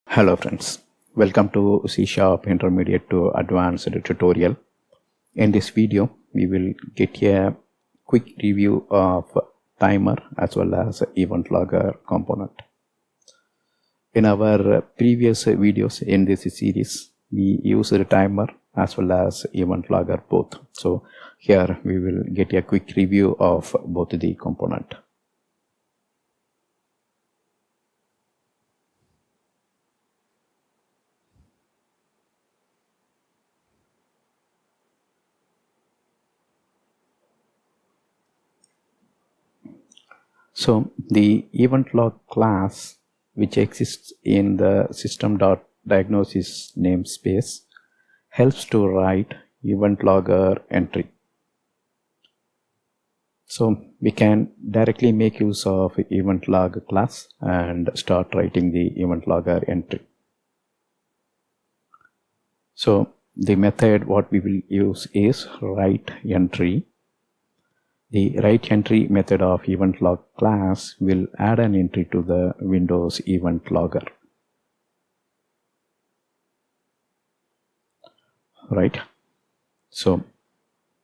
Hello friends, welcome to C# Intermediate to Advanced tutorial. In this video, we will get a quick review of timer as well as EventLogger component. In our previous videos in this series, we used the timer as well as EventLogger both. So here we will get a quick review of both the component. So the EventLog class, which exists in the system.diagnosis namespace, helps to write EventLogger entry. So we can directly make use of EventLog class and start writing the EventLogger entry. So the method what we will use is write entry. The write entry method of EventLog class will add an entry to the Windows EventLogger. Right. So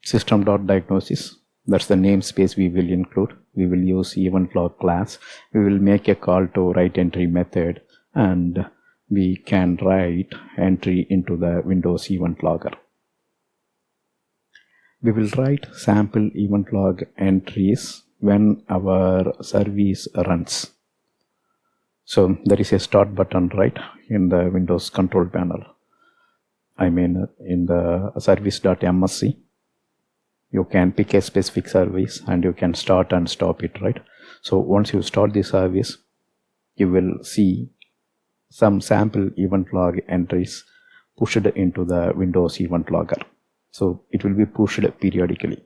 system.diagnosis, that's the namespace we will include. We will use EventLog class. We will make a call to write entry method and we can write entry into the Windows EventLogger. We will write sample EventLog entries when our service runs. So there is a start button right in the Windows control panel. I mean in the service.msc. You can pick a specific service and you can start and stop it, right? So once you start the service, you will see some sample EventLog entries pushed into the Windows EventLogger. So it will be pushed periodically.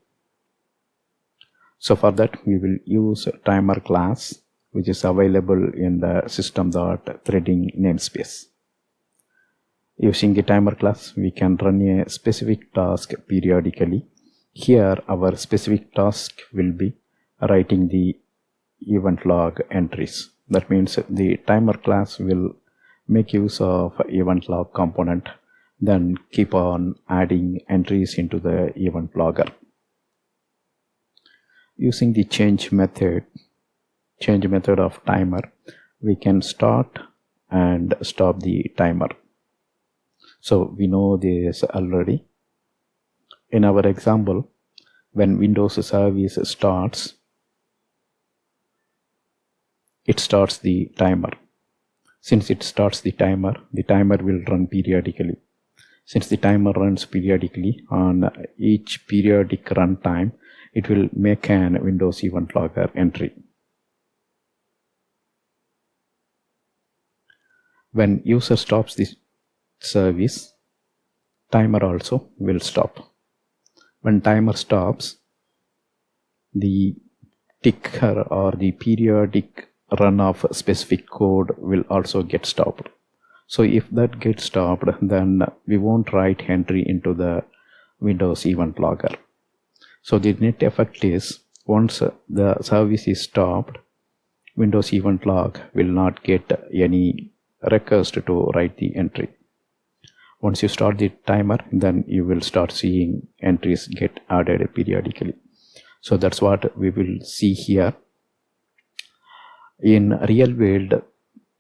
So for that we will use timer class, which is available in the system.threading namespace. Using the timer class, we can run a specific task periodically. Here our specific task will be writing the EventLog entries. That means the timer class will make use of EventLog component, then keep on adding entries into the EventLogger. Using the change method of timer, we can start and stop the timer. So we know this already. In our example, when Windows service starts, it starts the timer. Since it starts the timer will run periodically. Since the timer runs periodically, on each periodic runtime, it will make an Windows EventLogger entry. When user stops the service, timer also will stop. When timer stops, the ticker or the periodic run of specific code will also get stopped. So if that gets stopped, then we won't write entry into the Windows EventLogger. So the net effect is, once the service is stopped, Windows EventLog will not get any request to write the entry. Once you start the timer, then you will start seeing entries get added periodically. So that's what we will see here. In real world,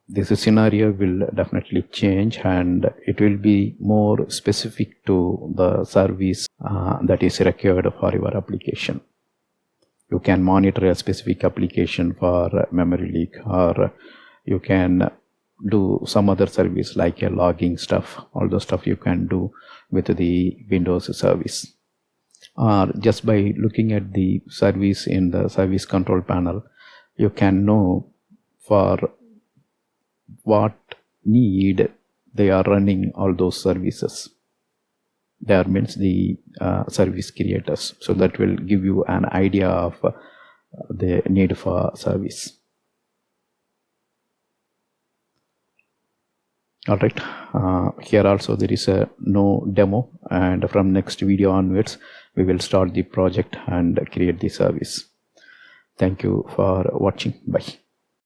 this scenario will definitely change and it will be more specific to the service that is required for your application. You can monitor a specific application for memory leak, or you can do some other service like a logging stuff. All the stuff you can do with the Windows service. Or just by looking at the service in the service control panel, you can know for what need they are running all those services. There means the service creators. So that will give you an idea of the need for service. Alright, here also there is no demo, and from next video onwards we will start the project and create the service. Thank you for watching. Bye.